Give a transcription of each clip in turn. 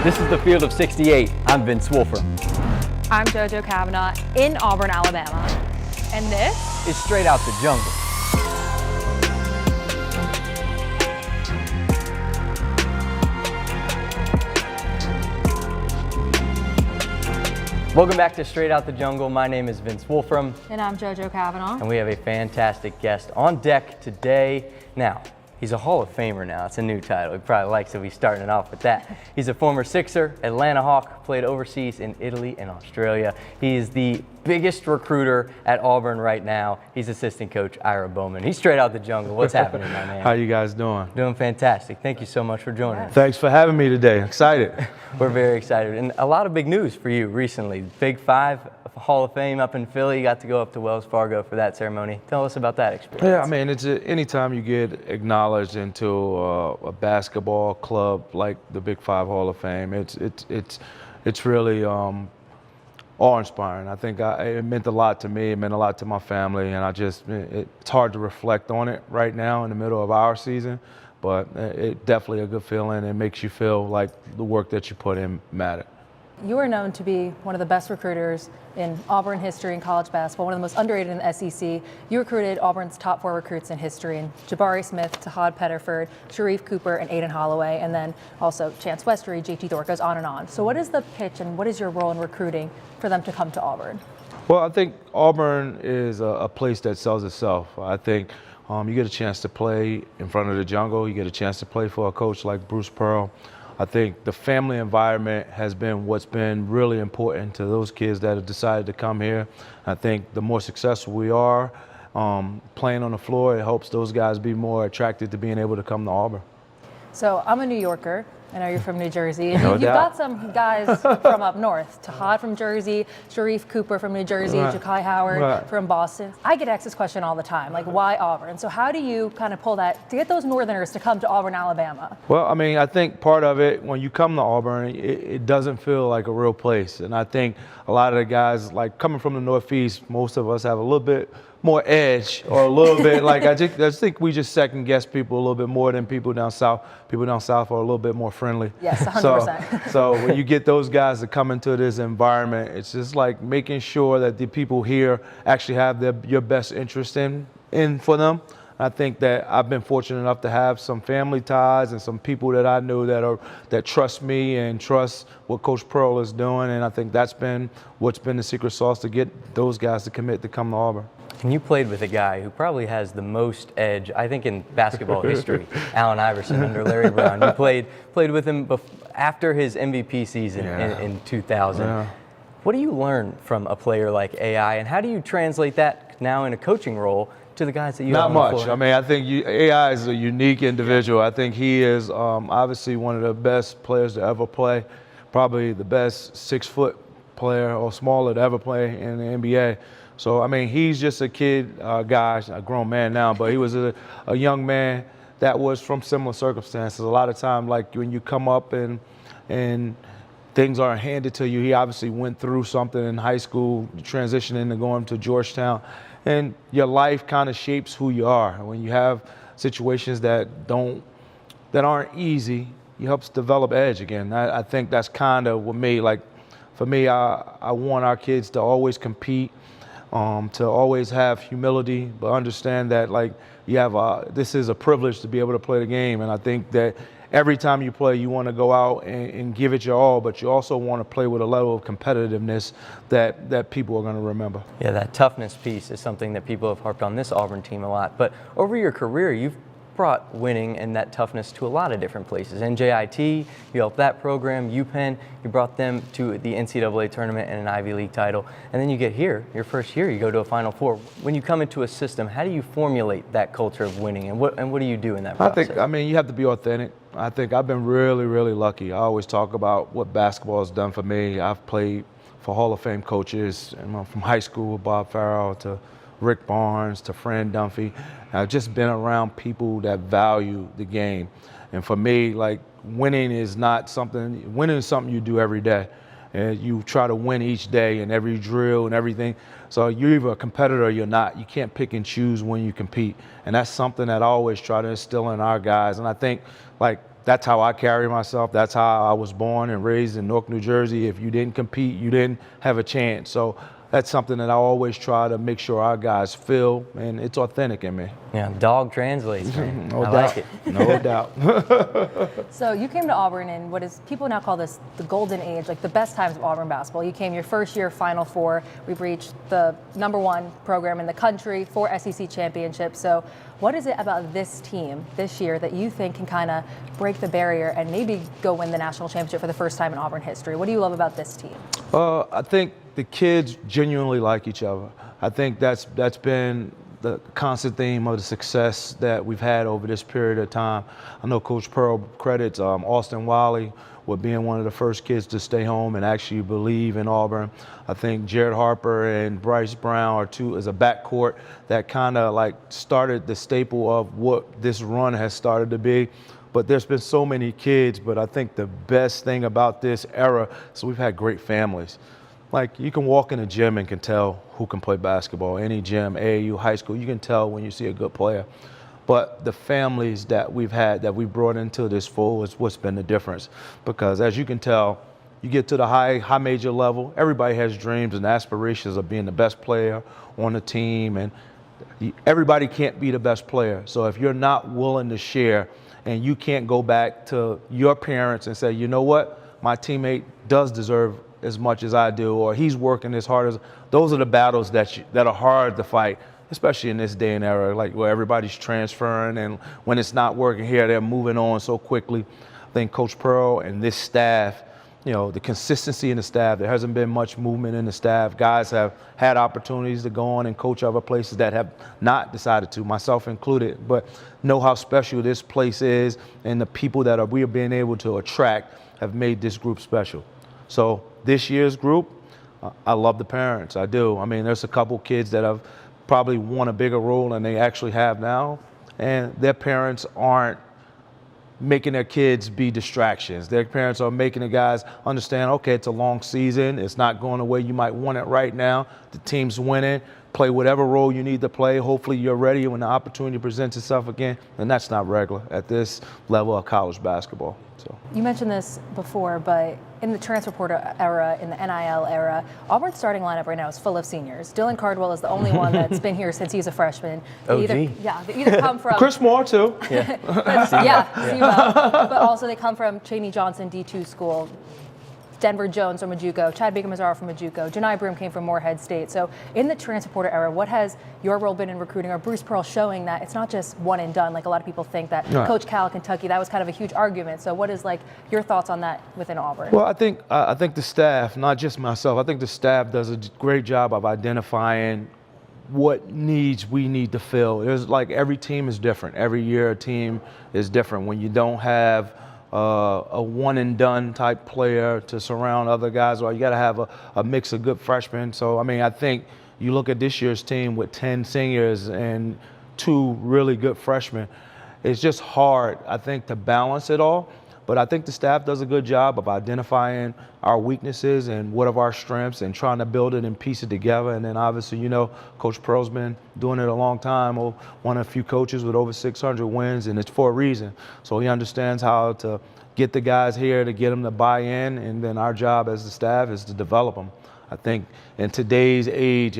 This is the field of 68. I'm Vince Wolfram. I'm Jojo Cavanagh in Auburn, Alabama. And this is Straight Out the Jungle. Welcome back to Straight Out the Jungle. My name is Vince Wolfram. And I'm Jojo Cavanagh. And we have a fantastic guest on deck today. Now, he's a Hall of Famer now. It's a new title. He probably likes to be starting it off with that. He's a former Sixer, Atlanta Hawk, played overseas in Italy and Australia. He is the biggest recruiter at Auburn right now. He's assistant coach Ira Bowman. He's Straight Out the Jungle. What's happening, my man? How you guys doing? Doing fantastic. Thank you so much for joining us. Thanks for having me today. Excited. We're very excited. And a lot of big news for you recently. Big Five Hall of Fame up in Philly. You got to go up to Wells Fargo for that ceremony. Tell us about that experience. Yeah, I mean, anytime you get acknowledged into a basketball club like the Big Five Hall of Fame, it's really awe-inspiring. I think it meant a lot to me. It meant a lot to my family, and it's hard to reflect on it right now in the middle of our season, but it's definitely a good feeling. It makes you feel like the work that you put in mattered. You are known to be one of the best recruiters in Auburn history in college basketball, one of the most underrated in the SEC. You recruited Auburn's top 4 recruits in history, in Jabari Smith, Tahad Pettiford, Sharife Cooper, and Aiden Holloway, and then also Chance Westry, JT Thorpe, goes on and on. So what is the pitch and what is your role in recruiting for them to come to Auburn? Well, I think Auburn is a place that sells itself. I think you get a chance to play in front of the jungle. You get a chance to play for a coach like Bruce Pearl. I think the family environment has been what's been really important to those kids that have decided to come here. I think the more successful we are playing on the floor, it helps those guys be more attracted to being able to come to Auburn. So I'm a New Yorker. I know you're from New Jersey. And No you've doubt. got some guys from up north. Tahad from Jersey, Sharife Cooper from New Jersey, Right. Ja'Kai Howard Right. from Boston. I get asked this question all the time, like why Auburn? So how do you kind of pull that to get those Northerners to come to Auburn, Alabama? Well, I mean, I think part of it, when you come to Auburn, it doesn't feel like a real place. And I think a lot of the guys, like coming from the Northeast, most of us have a little bit more edge or a little bit like I just think we just second guess people a little bit more than people down south. People down south are a little bit more friendly. Yes, 100%. So when you get those guys to come into this environment, it's just like making sure that the people here actually have your best interest in for them. I think that I've been fortunate enough to have some family ties and some people that I know that trust me and trust what Coach Pearl is doing, and I think that's been what's been the secret sauce to get those guys to commit to come to Auburn. And you played with a guy who probably has the most edge, I think, in basketball history, Allan Iverson under Larry Brown. You played with him after his MVP season in 2000. Yeah. What do you learn from a player like AI, and how do you translate that now in a coaching role to the guys that you have Not on the much. floor? I mean, I think AI is a unique individual. I think he is obviously one of the best players to ever play, probably the best 6-foot player or smaller to ever play in the NBA. So, I mean, he's just a kid, guy, a grown man now, but he was a young man that was from similar circumstances. A lot of time, like when you come up and things aren't handed to you, he obviously went through something in high school, transitioning to going to Georgetown, and your life kind of shapes who you are. And when you have situations that aren't easy, it helps develop edge again. I think that's kind of what made, like, for me, I want our kids to always compete, to always have humility, but understand that, like, this is a privilege to be able to play the game. And I think that every time you play, you want to go out and give it your all, but you also want to play with a level of competitiveness that people are going to remember. Yeah, that toughness piece is something that people have harped on this Auburn team a lot. But over your career, you've brought winning and that toughness to a lot of different places. NJIT, you helped that program. UPenn, you brought them to the NCAA tournament and an Ivy League title. And then you get here, your first year, you go to a Final Four. When you come into a system, how do you formulate that culture of winning, and what do you do in that process? I mean, you have to be authentic. I think I've been really, really lucky. I always talk about what basketball has done for me. I've played for Hall of Fame coaches, from high school with Bob Farrell to Rick Barnes to Fran Dunphy. I've just been around people that value the game. And for me, like, winning is something you do every day. And you try to win each day in every drill and everything. So you're either a competitor or you're not. You can't pick and choose when you compete. And that's something that I always try to instill in our guys. And I think, like, that's how I carry myself. That's how I was born and raised in Newark, New Jersey. If you didn't compete, you didn't have a chance. So that's something that I always try to make sure our guys feel, and it's authentic in me. Yeah, dog translates, man. No I doubt. like it. No doubt. So you came to Auburn in what is, people now call this the golden age, like the best times of Auburn basketball. You came your first year Final Four. We've reached the #1 program in the country, 4 SEC championships. So what is it about this team this year that you think can kind of break the barrier and maybe go win the national championship for the first time in Auburn history? What do you love about this team? I think the kids genuinely like each other. I think that's been the constant theme of the success that we've had over this period of time. I know Coach Pearl credits Austin Wiley with being one of the first kids to stay home and actually believe in Auburn. I think Jared Harper and Bryce Brown are two as a backcourt that kind of like started the staple of what this run has started to be. But there's been so many kids, but I think the best thing about this era is we've had great families. Like, you can walk in a gym and can tell who can play basketball. Any gym, AAU, high school, you can tell when you see a good player. But the families that we've had, that we brought into this fold, is what's been the difference. Because as you can tell, you get to the high major level, everybody has dreams and aspirations of being the best player on the team, and everybody can't be the best player. So if you're not willing to share, and you can't go back to your parents and say, you know what, my teammate does deserve as much as I do, or he's working as hard as, those are the battles that are hard to fight, especially in this day and era, like where everybody's transferring, and when it's not working here, they're moving on so quickly. I think Coach Pearl and this staff, you know, the consistency in the staff, there hasn't been much movement in the staff. Guys have had opportunities to go on and coach other places that have not decided to, myself included, but know how special this place is, and the people that we are being able to attract have made this group special. So this year's group, I love the parents, I do. I mean, there's a couple kids that have probably won a bigger role than they actually have now, and their parents aren't making their kids be distractions. Their parents are making the guys understand, okay, it's a long season, it's not going the way you might want it right now, the team's winning, play whatever role you need to play, hopefully you're ready when the opportunity presents itself again, and that's not regular at this level of college basketball. So. You mentioned this before, but in the transfer portal era, in the NIL era, Auburn's starting lineup right now is full of seniors. Dylan Cardwell is the only one that's been here since he's a freshman. They either come from Chris Moore too. Yeah, but also they come from Cheney Johnson D2 school. Denver Jones from JUCO, Chad Baker-Mazara from JUCO, Janai Broom came from Morehead State. So in the transfer portal era, what has your role been in recruiting, or Bruce Pearl showing that it's not just one and done, like a lot of people think that Coach Cal at Kentucky, that was kind of a huge argument. So what is like your thoughts on that within Auburn? Well, I think the staff, not just myself, I think the staff does a great job of identifying what needs we need to fill. There's like, every team is different. Every year a team is different. When you don't have a one and done type player to surround other guys, or you got to have a mix of good freshmen. So, I mean, I think you look at this year's team with 10 seniors and 2 really good freshmen, it's just hard, I think, to balance it all. But I think the staff does a good job of identifying our weaknesses and what are our strengths and trying to build it and piece it together. And then obviously, you know, Coach Pearl's been doing it a long time, one of a few coaches with over 600 wins, and it's for a reason. So he understands how to get the guys here, to get them to buy in, and then our job as the staff is to develop them. I think in today's age,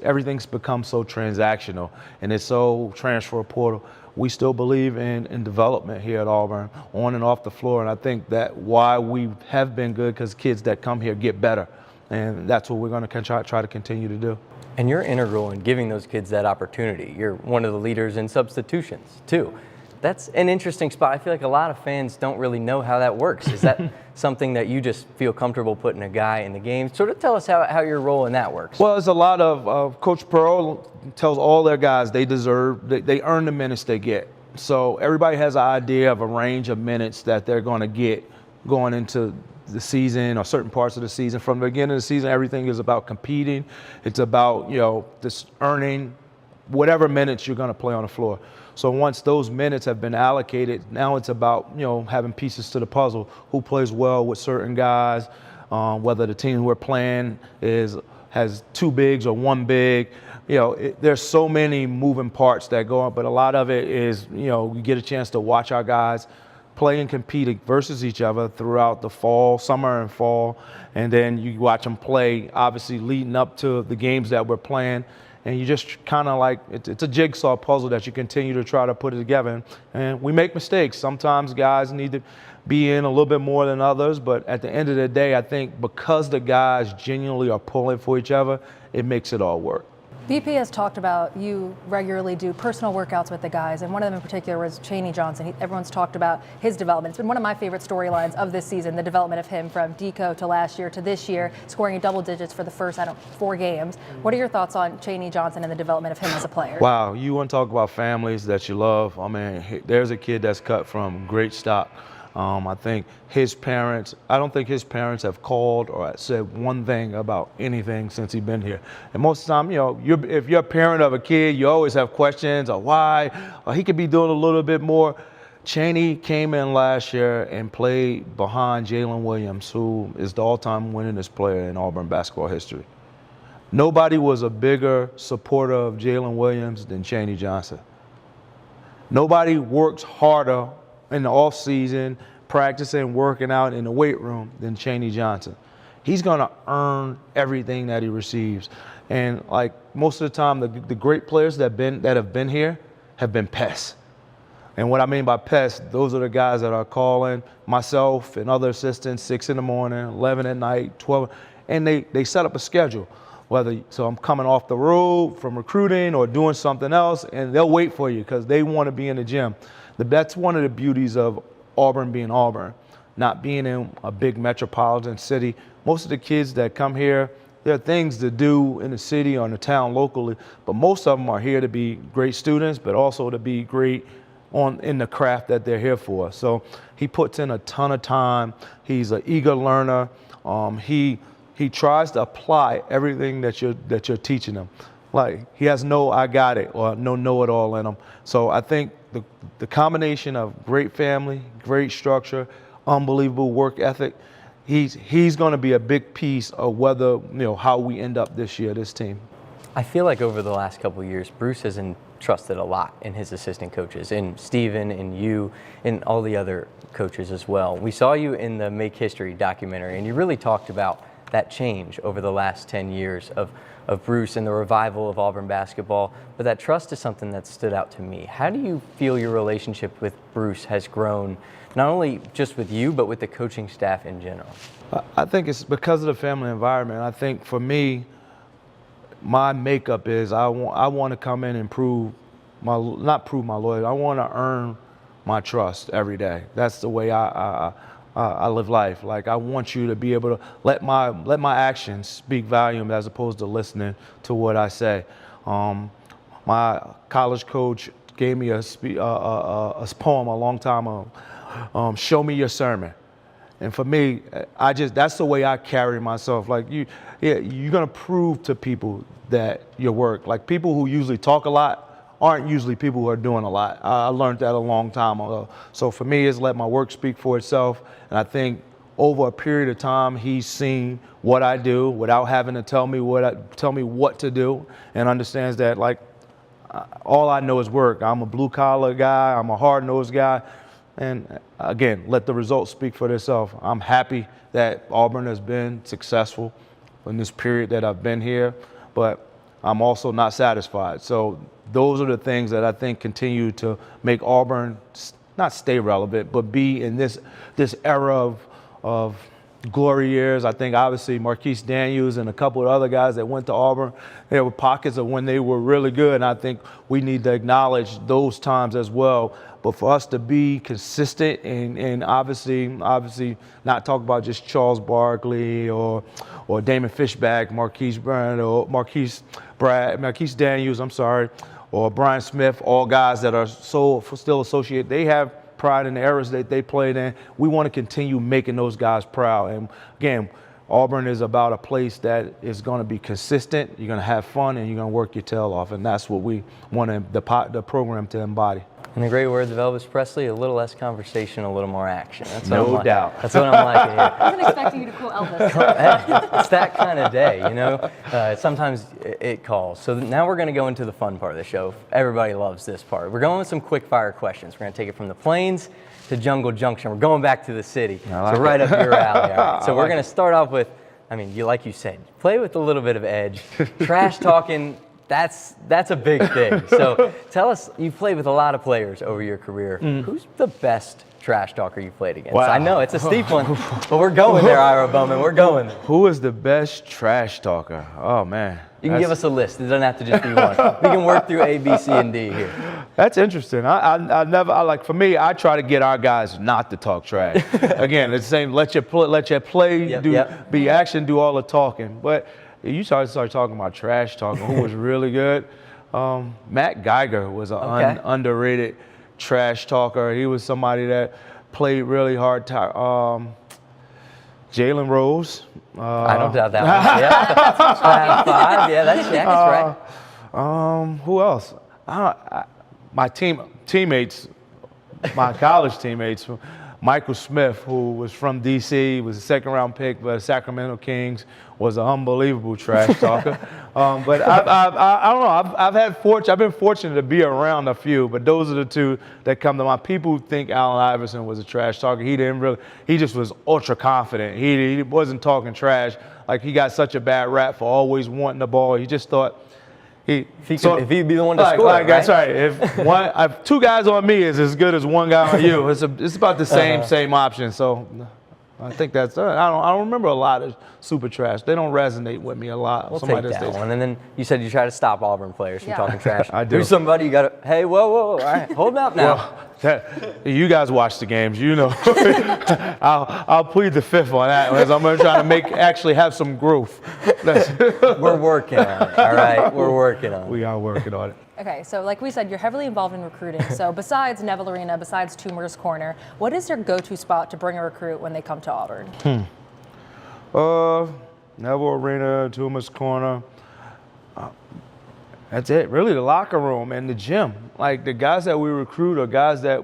everything's become so transactional and it's so transfer portal. We still believe in development here at Auburn, on and off the floor, and I think that why we have been good, because kids that come here get better, and that's what we're going to try to continue to do. And you're integral in giving those kids that opportunity. You're one of the leaders in substitutions, too. That's an interesting spot. I feel like a lot of fans don't really know how that works. Is that something that you just feel comfortable putting a guy in the game? Sort of tell us how your role in that works. Well, there's a lot of Coach Pearl tells all their guys they earn the minutes they get. So everybody has an idea of a range of minutes that they're going to get going into the season or certain parts of the season. From the beginning of the season, everything is about competing. It's about, you know, just earning whatever minutes you're going to play on the floor. So once those minutes have been allocated, now it's about, you know, having pieces to the puzzle. Who plays well with certain guys, whether the team we're playing has 2 bigs or 1 big. You know, there's so many moving parts that go on, but a lot of it is, you know, we get a chance to watch our guys play and compete versus each other throughout the fall, summer and fall. And then you watch them play, obviously leading up to the games that we're playing. And you just kind of like, it's a jigsaw puzzle that you continue to try to put it together. And we make mistakes. Sometimes guys need to be in a little bit more than others. But at the end of the day, I think because the guys genuinely are pulling for each other, it makes it all work. BP has talked about you regularly do personal workouts with the guys, and one of them in particular was Cheney Johnson. Everyone's talked about his development. It's been one of my favorite storylines of this season, the development of him from Deco to last year to this year, scoring in double digits for the first, 4 games. What are your thoughts on Cheney Johnson and the development of him as a player? Wow, you want to talk about families that you love. I mean, there's a kid that's cut from great stock. I think his parents, I don't think his parents have called or said one thing about anything since he's been here. And most of the time, you know, if you're a parent of a kid, you always have questions or why, or he could be doing a little bit more. Cheney came in last year and played behind Jalen Williams, who is the all-time winningest player in Auburn basketball history. Nobody was a bigger supporter of Jalen Williams than Cheney Johnson. Nobody works harder in the off season, practicing, working out in the weight room than Cheney Johnson. He's going to earn everything that he receives. And like most of the time, the great players that have been here have been pests. And what I mean by pests, those are the guys that are calling myself and other assistants 6 in the morning, 11 at night, 12, and they set up a schedule. So I'm coming off the road from recruiting or doing something else, and they'll wait for you because they want to be in the gym. That's one of the beauties of Auburn being Auburn, not being in a big metropolitan city. Most of the kids that come here, there are things to do in the city or in the town locally, but most of them are here to be great students, but also to be great in the craft that they're here for. So he puts in a ton of time. He's an eager learner. He tries to apply everything that you're teaching him. Like he has no I got it or no know-it-all in him. So I think the combination of great family, great structure, unbelievable work ethic, he's going to be a big piece of whether, how we end up this year, this team. I feel like over the last couple of years, Bruce has entrusted a lot in his assistant coaches, in Steven, in you, in all the other coaches as well. We saw you in the Make History documentary, and you really talked about that change over the last 10 years of Bruce and the revival of Auburn basketball, but that trust is something that stood out to me. How do you feel your relationship with Bruce has grown, not only just with you, but with the coaching staff in general? I think it's because of the family environment. I think for me, my makeup is I want to come in and not prove my loyalty. I want to earn my trust every day. That's the way I live life. Like I want you to be able to let my actions speak volume as opposed to listening to what I say. My college coach gave me a poem a long time ago. Show me your sermon. And for me, that's the way I carry myself. Like you're gonna prove to people that your work. Like people who usually talk a lot aren't usually people who are doing a lot. I learned that a long time ago. So for me, it's let my work speak for itself. And I think over a period of time, he's seen what I do without having to tell me what to do, and understands that like all I know is work. I'm a blue collar guy. I'm a hard nosed guy. And again, let the results speak for themselves. I'm happy that Auburn has been successful in this period that I've been here, but I'm also not satisfied. So those are the things that I think continue to make Auburn not stay relevant, but be in this era of glory years. I think obviously Marquise Daniels and a couple of other guys that went to Auburn, there were pockets of when they were really good, and I think we need to acknowledge those times as well. But for us to be consistent and obviously not talk about just Charles Barkley or Damon Fishback, Marquise Daniels, or Brian Smith, all guys that are still associated. They have pride in the eras that they played in. We want to continue making those guys proud. And again, Auburn is about a place that is going to be consistent. You're going to have fun, and you're going to work your tail off. And that's what we want the program to embody. In the great words of Elvis Presley, a little less conversation, a little more action. That's what No doubt. That's what I'm liking here. I wasn't expecting you to quote Elvis. It's that kind of day, sometimes it calls. So now we're going to go into the fun part of the show. Everybody loves this part. We're going with some quick fire questions. We're going to take it from the plains to Jungle Junction. We're going back to the city. like So right it. up your alley. All right. So I we're like going to start off with, I mean, like you said, play with a little bit of edge. Trash talking, that's a big thing. So tell us, you've played with a lot of players over your career. Who's the best trash talker you played against? Wow. I know it's a steep one, but we're going there, Ira Bowman. We're going there. Who is the best trash talker? Oh, man. You can give us a list. It doesn't have to just be one. We can work through A, B, C, and D here. That's interesting. Like, for me, I try to get our guys not to talk trash. Again, it's the same, let your play, be action, do all the talking. But you start talking about trash talking, who was really good. Matt Geiger was an underrated trash talker. He was somebody that played really hard. Jalen Rose. I don't doubt that one. Yeah. Fast five. Yeah, that's Shaq. Right. Who else? My teammates, my college teammates, Michael Smith, who was from D.C., was a second-round pick by the Sacramento Kings, was an unbelievable trash talker. But I don't know. I've been fortunate to be around a few, but those are the two that come to mind. People think Allan Iverson was a trash talker. He just was ultra confident. He wasn't talking trash. Like, he got such a bad rap for always wanting the ball. He just thought. If he'd be the one to score, right? That's right. If two guys on me is as good as one guy on you, it's about the same option. So I think that's. I don't remember a lot of super trash. They don't resonate with me a lot. We'll take that one. And then you said you try to stop Auburn players from talking trash. I do. There's somebody you got to. Hey, whoa! All right, hold up now. You guys watch the games, you know. I'll plead the fifth on that, because I'm going to try to actually have some growth. We're working on it. All right, we're working on it. We are working on it. Okay, so like we said, you're heavily involved in recruiting. So besides Neville Arena, besides Toomer's Corner, what is your go-to spot to bring a recruit when they come to Auburn? Neville Arena, Toomer's Corner. That's it. Really, the locker room and the gym. Like, the guys that we recruit are guys that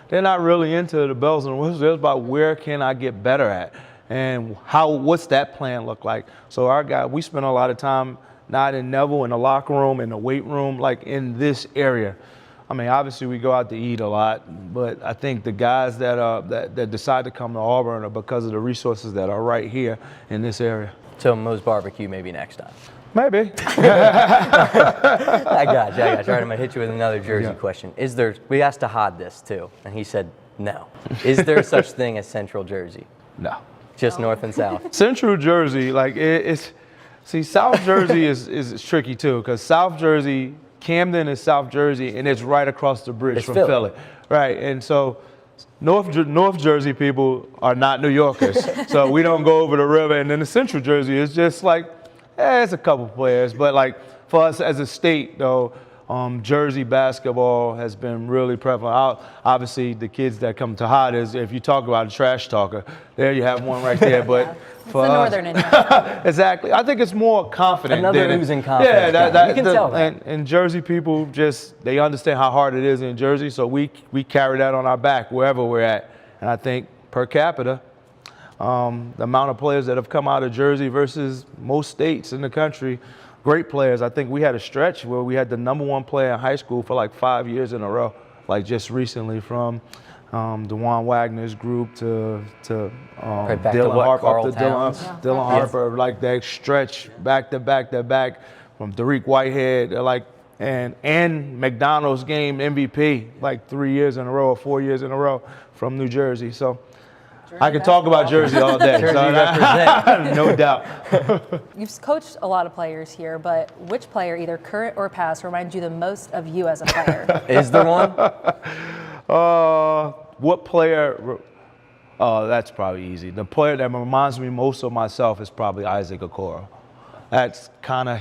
they're not really into the bells and whistles. They're about where can I get better at, and what's that plan look like. So our guy, we spend a lot of time not in Neville, in the locker room, in the weight room, like in this area. I mean, obviously we go out to eat a lot, but I think the guys that decide to come to Auburn are because of the resources that are right here in this area. So Moe's Barbecue maybe next time. Maybe. I got you. All right, I'm going to hit you with another Jersey question. We asked Ahad this too, and he said no. Is there such thing as Central Jersey? No. Just North and South? Central Jersey, like see, South Jersey is tricky too, because South Jersey, Camden is South Jersey, and it's right across the bridge from Philly. Right, and so North Jersey people are not New Yorkers, so we don't go over the river. And then the Central Jersey is just like, it's a couple players, but like for us as a state, though, Jersey basketball has been really prevalent. Obviously, the kids that come to Hot is, if you talk about a trash talker, there you have one right there. But for the us, Northern Indiana. Exactly. I think it's more confident. Another oozing confidence. Yeah, you can tell that. And Jersey people they understand how hard it is in Jersey, so we carry that on our back wherever we're at. And I think per capita, the amount of players that have come out of Jersey versus most states in the country, great players. I think we had a stretch where we had the #1 player in high school for like 5 years in a row, like just recently, from DeJuan Wagner's group to Dylan Harper, up to Dylan Harper, like that stretch back to back from Derek Whitehead, and McDonald's game MVP, like 3 years in a row or 4 years in a row from New Jersey. So I could talk about Jersey all day. Jersey represent. No doubt. You've coached a lot of players here, but which player, either current or past, reminds you the most of you as a player? Is there one? What player? Oh, that's probably easy. The player that reminds me most of myself is probably Isaac Okoro. That's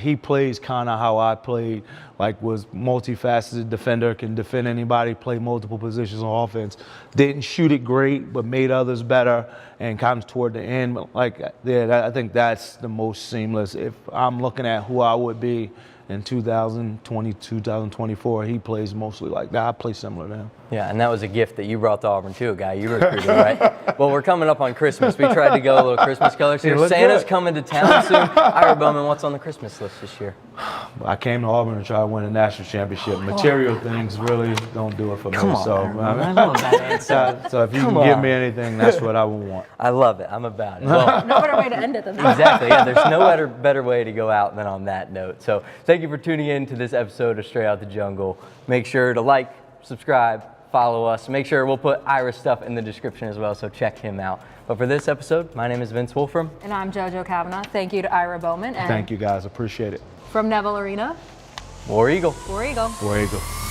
he plays kind of how I played, like was multifaceted defender, can defend anybody, play multiple positions on offense. Didn't shoot it great, but made others better, and kind of toward the end, I think that's the most seamless. If I'm looking at who I would be in 2020, 2024, he plays mostly like that. I play similar to him. Yeah, and that was a gift that you brought to Auburn too, a guy you recruited, right? Well, we're coming up on Christmas. We tried to go a little Christmas colors here. Santa's coming to town soon. Ira Bowman, what's on the Christmas list this year? I came to Auburn to try to win a national championship. Material things really don't do it for me. Come on, so, I love that answer. so if you can give me anything, that's what I would want. I love it. I'm about it. Well, No better way to end it than that. exactly. Yeah, there's no better way to go out than on that note. So thank you for tuning in to this episode of Straight Out the Jungle. Make sure to like, subscribe, follow us. Make sure we'll put Ira's stuff in the description as well, so check him out. But for this episode, my name is Vince Wolfram. And I'm Jojo Cavanagh. Thank you to Ira Bowman. And Thank you, guys. Appreciate it. from Neville Arena, War Eagle. War Eagle. War Eagle.